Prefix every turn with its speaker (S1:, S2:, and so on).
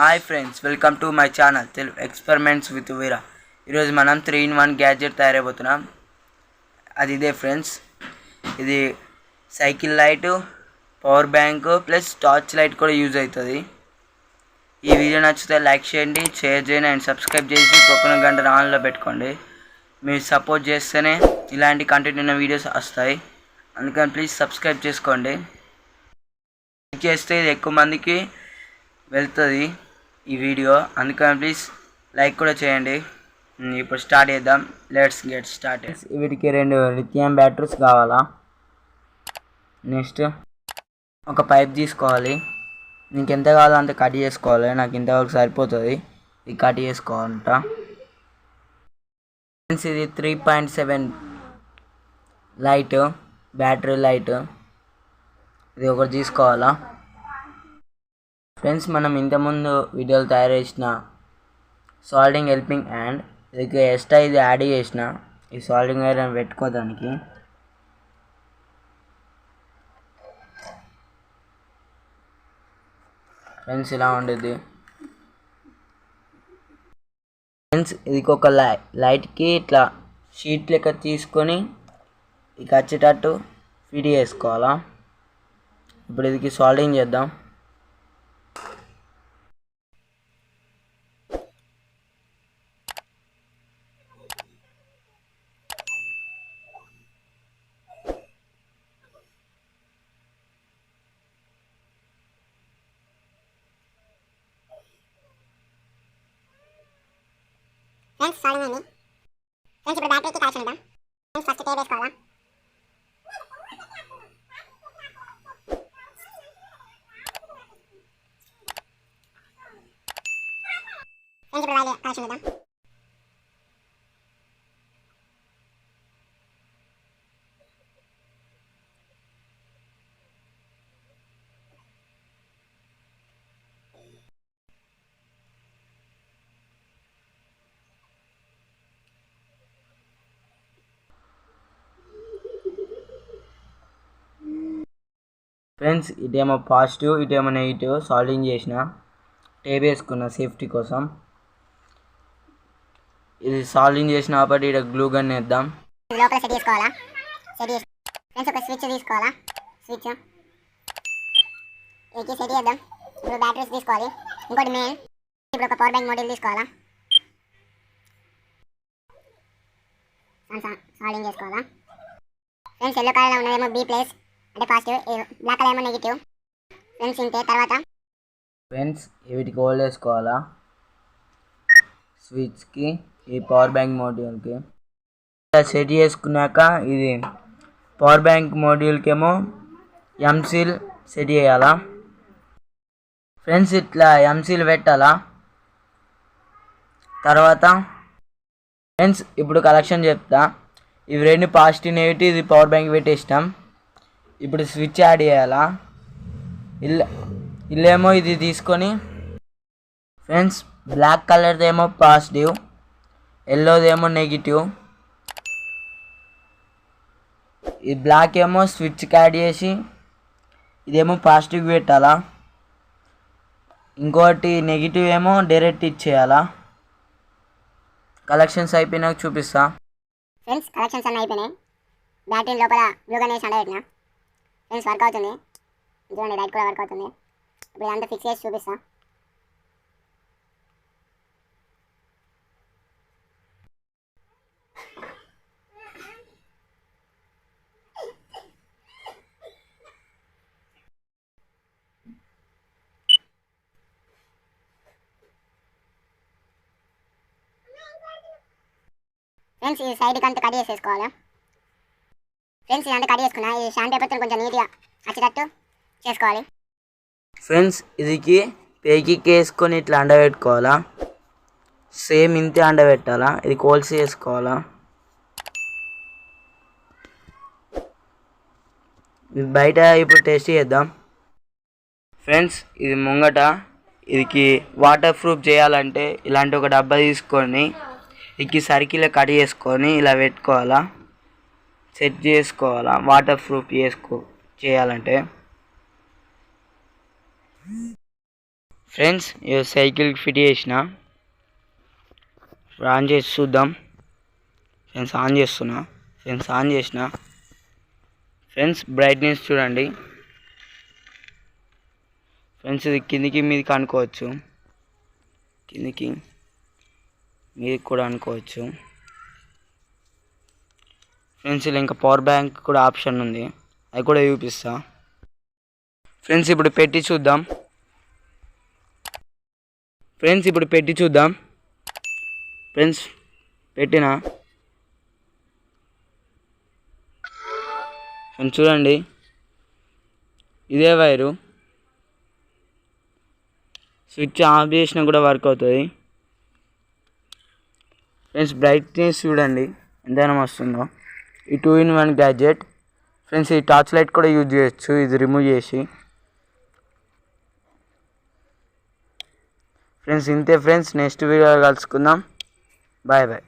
S1: Hi friends, welcome to my channel Telugu experiments with Veera. ఈరోజు మనం 3-in-1 gadget తయారైపోతున్నాం. అది ఇదే ఫ్రెండ్స్. ఇది cycle light, power bank plus torch light కూడా యూజ్ అవుతుంది. ఈ వీడియో నచ్చితే లైక్ చేయండి, షేర్ చేయండి అండ్ సబ్స్క్రైబ్ చేసి పక్కన గంట ఆన్లో పెట్టుకోండి. మీరు సపోర్ట్ చేస్తేనే ఇలాంటి కంటెంట్ ఉన్న వీడియోస్ వస్తాయి. అందుకని ప్లీజ్ సబ్స్క్రైబ్ చేసుకోండి. లైక్ చేస్తే ఇది ఎక్కువ మందికి వెళ్తుంది ఈ వీడియో, అందుకని ప్లీజ్ లైక్ కూడా చేయండి. ఇప్పుడు స్టార్ట్ చేద్దాం. Let's get started. వీటికి 2 లిథియం బ్యాటరీస్ కావాలా. నెక్స్ట్ ఒక పైప్ తీసుకోవాలి. నీకు ఎంత కావాలో అంత కట్ చేసుకోవాలి. నాకు ఇంతవరకు సరిపోతుంది. ఇది కట్ చేసుకోవాలంట. ఇది 3.7 లైట్, బ్యాటరీ లైట్. ఇది ఒకటి తీసుకోవాలా. ఫ్రెండ్స్, మనం ఇంతకుముందు వీడియోలు తయారు చేసిన సాల్డింగ్ హెల్పింగ్ హ్యాండ్, ఇది ఎక్స్ట్రా ఇది యాడ్ చేసిన ఈ సాల్డింగ్ ఐరన్ పెట్టుకోవడానికి. ఫ్రెండ్స్, ఇలా ఉండేది. ఫ్రెండ్స్, ఇది ఒక లైట్కి ఇట్లా షీట్ లెక్క తీసుకొని ఇక వచ్చేటట్టు ఫిట్ చేసుకోవాలా. ఇప్పుడు ఇది సాల్డింగ్ చేద్దాం.
S2: ఫ్రెండ్స్, సాల్డింగ్ అయింది. ఫ్రెండ్స్, ఇప్పుడు బ్యాటరీకి కనెక్షన్ ఇద్దాం. ఫ్రెండ్స్, ఫస్ట్ టేప్ వేసుకోవాలా. ఫ్రెండ్స్, ఇప్పుడు వైర్ కనెక్షన్ ఇద్దాం.
S1: ఫ్రెండ్స్, ఇటేమో పాజిటివ్, ఇటేమో నెగిటివ్ సాల్డింగ్ చేసిన. టేప్ వేసుకున్న సేఫ్టీ కోసం. ఇది సాల్డింగ్ చేసిన కాబట్టి ఇక్కడ గ్లూ గన్ వేద్దాం.
S2: లోపల సెట్ చేసుకోవాలా. ఫ్రెండ్స్, ఒక స్విచ్ తీసుకోవాలా. స్విచ్ ఇది సెట్ చేద్దాం. ఇప్పుడు బ్యాటరీస్ తీసుకోవాలి. ఇంకోటి మెయిన్, ఇప్పుడు ఒక పవర్ బ్యాంక్ మోడల్ తీసుకోవాలా. సాల్డింగ్ చేసుకోవాలా. ఫ్రెండ్స్, ఎల్లో కలర్లో ఉన్నదేమో బి ప్లేస్ అంటే పాజిటివ్, బ్లాక్ కలర్ ఏమో నెగిటివ్. ఫ్రెండ్స్, ఇంతే. తర్వాత
S1: ఫ్రెండ్స్, వీటికి హోల్డ్ వేసుకోవాలా. స్విచ్కి, ఈ పవర్ బ్యాంక్ మోడ్యూల్కి సెట్ చేసుకున్నాక ఇది పవర్ బ్యాంక్ మోడ్యూల్కి ఏమో ఎంసీల్ సెట్ చేయాలా. ఫ్రెండ్స్, ఇట్లా ఎంసీల్ పెట్టాలా. తర్వాత ఫ్రెండ్స్, ఇప్పుడు కలెక్షన్ చెప్తా. ఇవి 2 పాజిటివ్ నెగిటివ్, ఇది పవర్ బ్యాంక్ పెట్టేసినాం. ఇప్పుడు స్విచ్ యాడ్ చేయాలా. ఇల్లేమో ఇది తీసుకొని ఫ్రెండ్స్, బ్లాక్ కలర్దేమో పాజిటివ్, ఎల్లోదేమో నెగిటివ్. ఈ బ్లాక్ ఏమో స్విచ్కి యాడ్ చేసి ఇదేమో పాజిటివ్ పెట్టాలా. ఇంకోటి నెగిటివ్ ఏమో డైరెక్ట్ ఇచ్చేయాలా. కలెక్షన్స్ అయిపోయినాక చూపిస్తా.
S2: ఫ్రెండ్స్, కలెక్షన్స్ అన్నీ అయిపోయినాయి. బ్యాటరీ లోపల బ్లూ గన్ వేసి అండబెట్టిన. ఫ్రెండ్స్, వర్క్ అవుతుంది. చూడండి, లైట్ కూడా వర్క్ అవుతుంది. ఇప్పుడు ఇదంతా ఫిక్స్ చేసి చూపిస్తా. ఫ్రెండ్స్, ఈ సైడ్కి అంతా కట్ చేసేసుకోవాలా. ఫ్రెండ్స్, ఇదంతా కట్ చేసుకున్నా. ఈ షాండ్ పేపర్తో కొంచెం నీట్గా వచ్చేటట్టు చేసుకోవాలి.
S1: ఫ్రెండ్స్, ఇదికి పేకి వేసుకొని ఇట్లా అండబెట్టుకోవాలా. సేమ్ ఇంతే అండబెట్టాలా. ఇది కోల్స్ వేసుకోవాలా. ఇది బయట ఇప్పుడు టెస్ట్ చేద్దాం. ఫ్రెండ్స్, ఇది ముంగట ఇదికి వాటర్ ప్రూఫ్ చేయాలంటే ఇలాంటి ఒక డబ్బా తీసుకొని ఇకి సర్కిల్ కట్ చేసుకొని ఇలా పెట్టుకోవాలా. సెట్ చేసుకోవాలా వాటర్ ప్రూఫ్ చేయాలంటే. ఫ్రెండ్స్ ఈ సైకిల్ ఫిట్ చేసిన ఆన్ చేసి చూద్దాం. ఫ్రెండ్స్ ఆన్ చేస్తున్నా. ఫ్రెండ్స్ ఆన్ చేసిన. ఫ్రెండ్స్ బ్రైట్నెస్ చూడండి. ఫ్రెండ్స్ ఇది కిందికి మీదకి అనుకోవచ్చు, కిందికి మీదకి కూడా అనుకోవచ్చు. ఫ్రెండ్స్ ఇలా ఇంకా పవర్ బ్యాంక్ కూడా ఆప్షన్ ఉంది, అది కూడా చూపిస్తా. ఫ్రెండ్స్ ఇప్పుడు పెట్టి చూద్దాం. ఫ్రెండ్స్ పెట్టినా. ఫ్రెండ్స్ చూడండి, ఇదే వైరు. స్విచ్ ఆఫ్ చేసినా కూడా వర్క్ అవుతుంది. ఫ్రెండ్స్ బ్రైట్నెస్ చూడండి ఎంతైనా వస్తుందో. ఈ 2-in-1 గ్యాడ్జెట్. ఫ్రెండ్స్ ఈ టార్చ్ లైట్ కూడా యూజ్ చేయొచ్చు ఇది రిమూవ్ చేసి. ఫ్రెండ్స్ ఇంతే ఫ్రెండ్స్, నెక్స్ట్ వీడియోలో కలుసుకుందాం. Bye bye.